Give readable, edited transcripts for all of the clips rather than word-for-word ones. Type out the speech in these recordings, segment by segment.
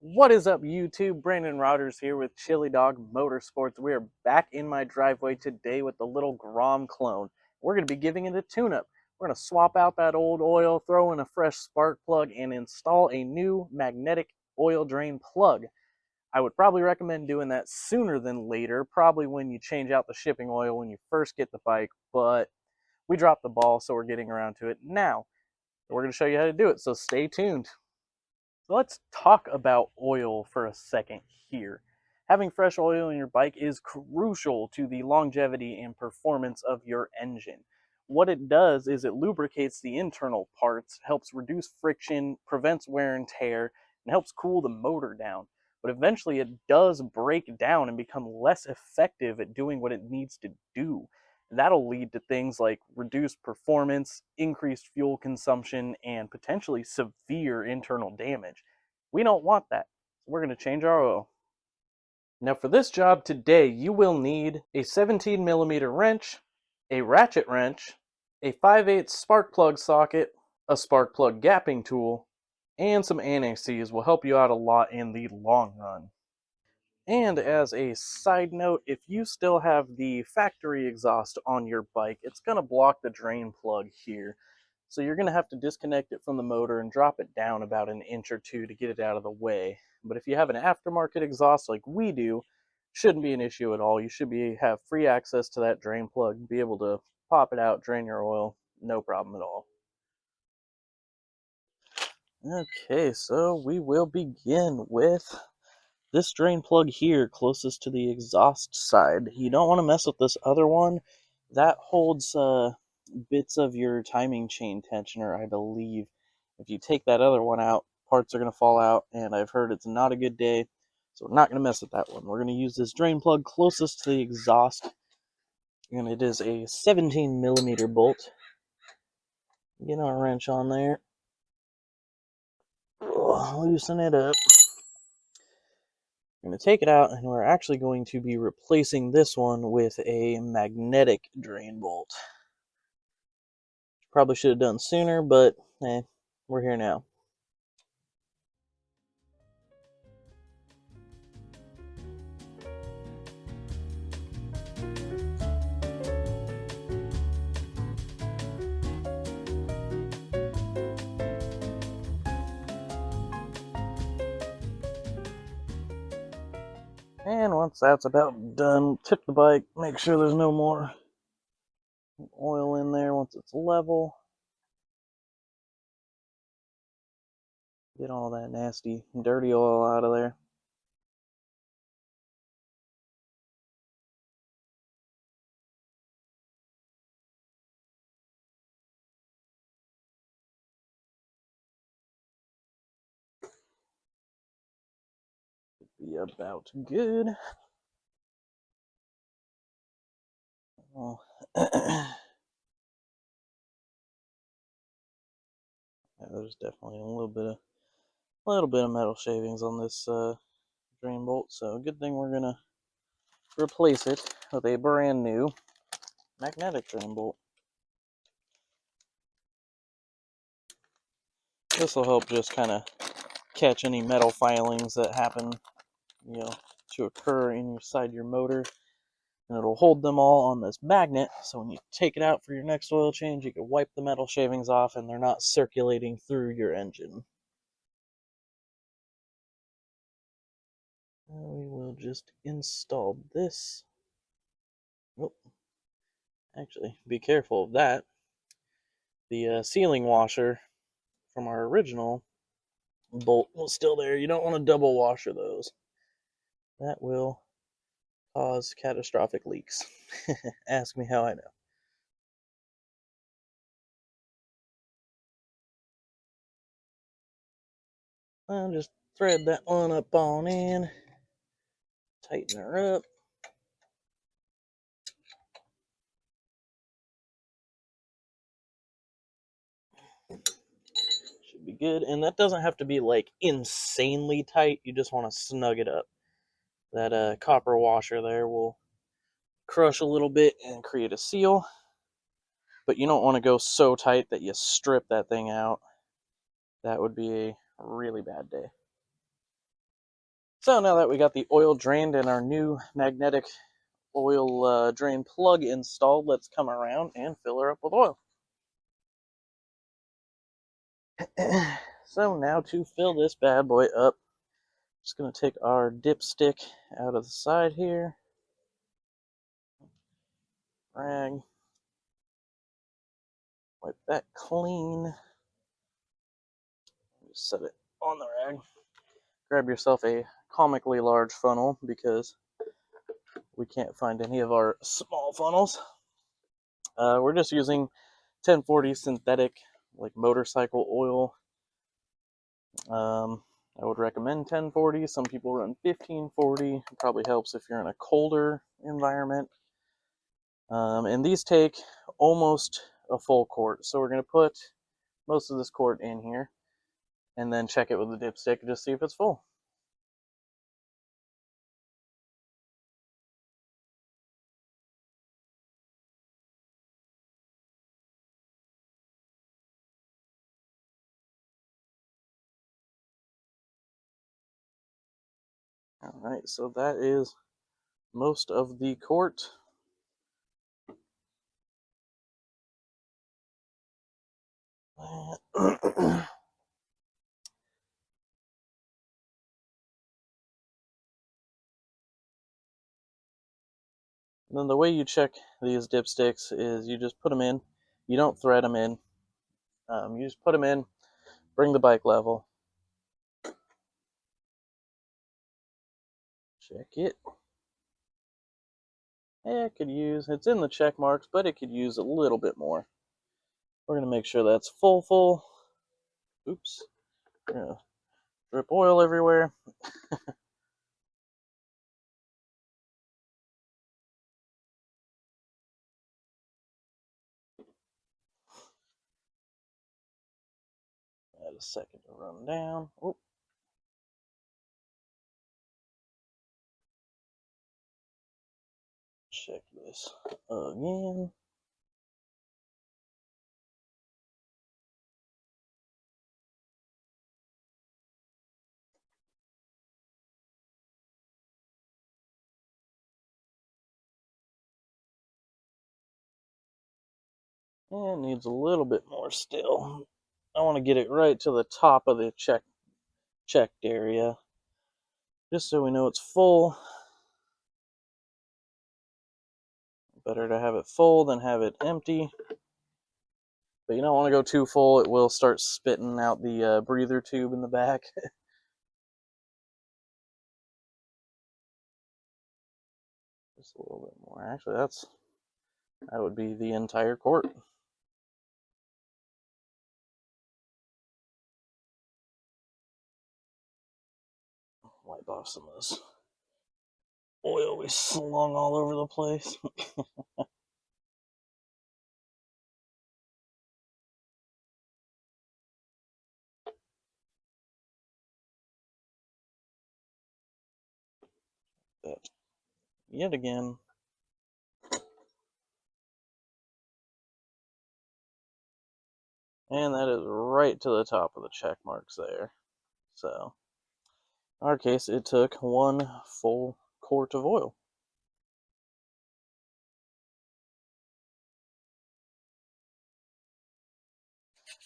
What is up, YouTube? Brandon Routers here with Chili Dog Motorsports. We are back in my driveway today with the little Grom clone. We're going to be giving it a tune-up. We're going to swap out that old oil, throw in a fresh spark plug, and install a new magnetic oil drain plug. I would probably recommend doing that sooner than later, probably when you change out the shipping oil when you first get the bike, but we dropped the ball, so we're getting around to it now. We're going to show you how to do it, so stay tuned. So let's talk about oil for a second here. Having fresh oil in your bike is crucial to the longevity and performance of your engine. What it does is it lubricates the internal parts, helps reduce friction, prevents wear and tear, and helps cool the motor down. But eventually it does break down and become less effective at doing what it needs to do. That'll lead to things like reduced performance, increased fuel consumption, and potentially severe internal damage. We don't want that, so we're going to change our oil. Now for this job today, you will need a 17mm wrench, a ratchet wrench, a 5/8 spark plug socket, a spark plug gapping tool, and some anti-seize will help you out a lot in the long run. And as a side note, if you still have the factory exhaust on your bike, it's going to block the drain plug here. So you're going to have to disconnect it from the motor and drop it down about an inch or two to get it out of the way. But if you have an aftermarket exhaust like we do, shouldn't be an issue at all. You should have free access to that drain plug, be able to pop it out, drain your oil, no problem at all. Okay, so we will begin with this drain plug here closest to the exhaust side. You don't want to mess with this other one. That holds bits of your timing chain tensioner, I believe. If you take that other one out, parts are going to fall out, and I've heard it's not a good day, so we're not going to mess with that one. We're going to use this drain plug closest to the exhaust, and it is a 17mm bolt. Get our wrench on there. Loosen it up. I'm going to take it out, and we're actually going to be replacing this one with a magnetic drain bolt. Probably should have done sooner, but we're here now. And once that's about done, tip the bike, make sure there's no more oil in there once it's level. Get all that nasty, dirty oil out of there. Be about good. Oh. Yeah, there's definitely a little bit of metal shavings on this drain bolt, so good thing we're gonna replace it with a brand new magnetic drain bolt. This will help just kind of catch any metal filings that happen, to occur inside your motor, and it'll hold them all on this magnet, so when you take it out for your next oil change, you can wipe the metal shavings off and they're not circulating through your engine. We will just install this. Oh, actually, be careful of that. The sealing washer from our original bolt was still there. You don't want to double washer those. That will cause catastrophic leaks. Ask me how I know. I'll just thread that one up on in, tighten her up. Should be good, and that doesn't have to be like insanely tight. You just want to snug it up. That copper washer there will crush a little bit and create a seal, but you don't want to go so tight that you strip that thing out. That would be a really bad day. So now that we got the oil drained and our new magnetic oil drain plug installed, let's come around and fill her up with oil. So now to fill this bad boy up, just going to take our dipstick out of the side here, rag, wipe that clean, just set it on the rag. Grab yourself a comically large funnel because we can't find any of our small funnels. We're just using 1040 synthetic, like motorcycle oil. I would recommend 1040. Some people run 1540. It probably helps if you're in a colder environment. And these take almost a full quart. So we're going to put most of this quart in here and then check it with the dipstick and just see if it's full. All right, so that is most of the quart. And then the way you check these dipsticks is you just put them in. You don't thread them in. You just put them in, bring the bike level, check it. Yeah, it could use, it's in the check marks, but it could use a little bit more. We're going to make sure that's full. Oops. We're going to drip oil everywhere. Add a second to run down. Oop. Check this again. And it needs a little bit more still. I want to get it right to the top of the checked area, just so we know it's full. Better to have it full than have it empty. But you don't want to go too full, it will start spitting out the breather tube in the back. Just a little bit more. Actually, that would be the entire quart. Wipe off some of this oil we slung all over the place. That yet again. And that is right to the top of the check marks there. So, in our case, it took 1 full quart of oil.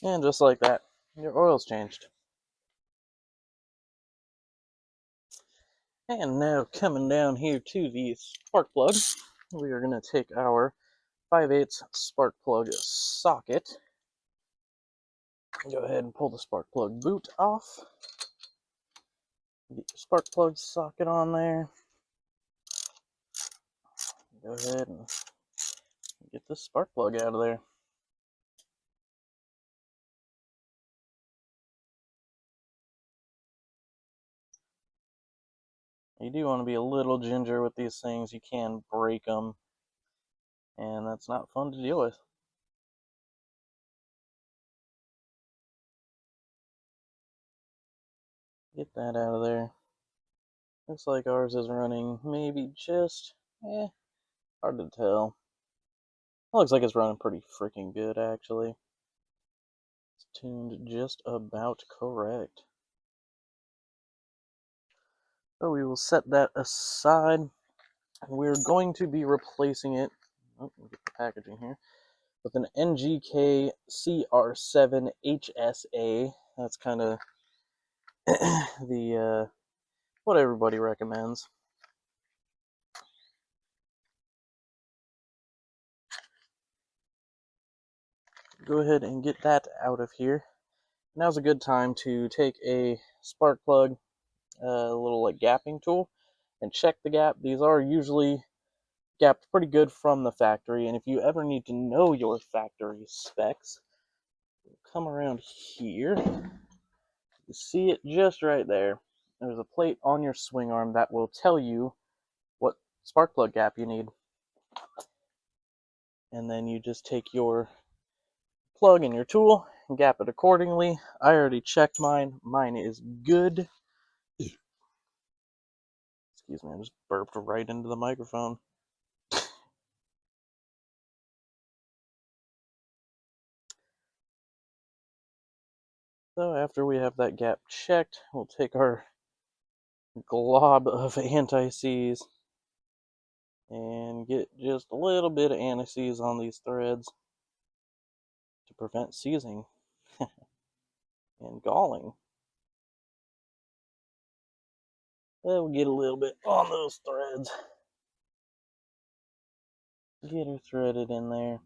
And just like that, your oil's changed. And now coming down here to the spark plug, we are going to take our 5/8 spark plug socket. Go ahead and pull the spark plug boot off. Get your spark plug socket on there. Go ahead and get the spark plug out of there. You do want to be a little ginger with these things. You can break them, and that's not fun to deal with. Get that out of there. Looks like ours is running maybe just, hard to tell. Looks like it's running pretty freaking good, actually. It's tuned just about correct. So we will set that aside. We're going to be replacing it, oh, let me get the packaging here, with an NGK CR7 HSA. That's kind of the what everybody recommends. Go ahead and get that out of here. Now's a good time to take a spark plug, a little like gapping tool, and check the gap. These are usually gapped pretty good from the factory, and if you ever need to know your factory specs, come around here. You see it just right there. There's a plate on your swing arm that will tell you what spark plug gap you need. And then you just take your plug and your tool and gap it accordingly. I already checked mine. Mine is good. Excuse me, I just burped right into the microphone. So after we have that gap checked, we'll take our glob of anti-seize and get just a little bit of anti-seize on these threads to prevent seizing and galling. Then we'll get a little bit on those threads. Get her threaded in there.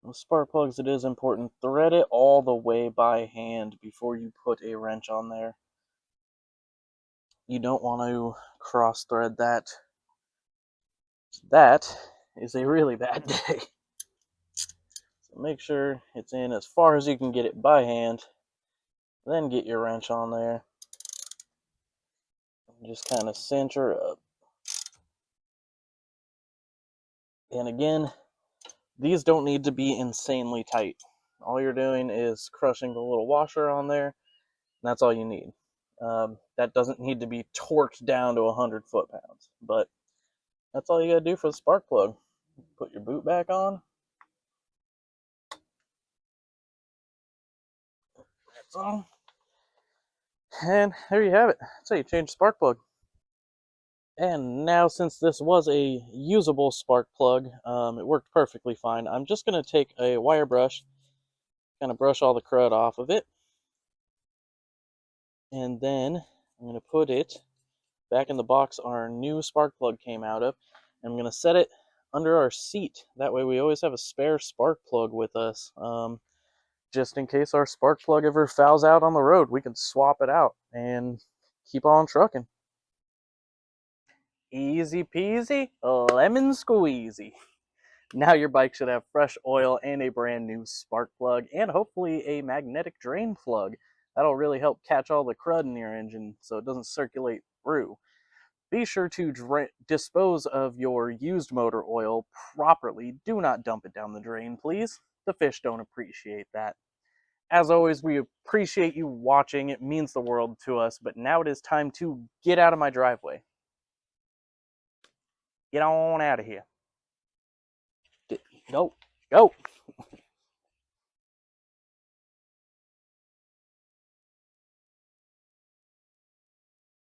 With spark plugs, it is important. Thread it all the way by hand before you put a wrench on there. You don't want to cross thread that. That is a really bad day. So make sure it's in as far as you can get it by hand. Then get your wrench on there. And just kind of cinch her up. And again, these don't need to be insanely tight. All you're doing is crushing the little washer on there, and that's all you need. That doesn't need to be torqued down to 100 foot-pounds, but that's all you gotta do for the spark plug. Put your boot back on. That's on. And there you have it. That's how you change the spark plug. And now, since this was a usable spark plug, it worked perfectly fine. I'm just going to take a wire brush, kind of brush all the crud off of it. And then I'm going to put it back in the box our new spark plug came out of. And I'm going to set it under our seat. That way we always have a spare spark plug with us. Just in case our spark plug ever fouls out on the road, we can swap it out and keep on trucking. Easy peasy, lemon squeezy. Now your bike should have fresh oil and a brand new spark plug, and hopefully a magnetic drain plug. That'll really help catch all the crud in your engine so it doesn't circulate through. Be sure to dispose of your used motor oil properly. Do not dump it down the drain, please. The fish don't appreciate that. As always, we appreciate you watching. It means the world to us, but now it is time to get out of my driveway. Get on out of here. Go. Go.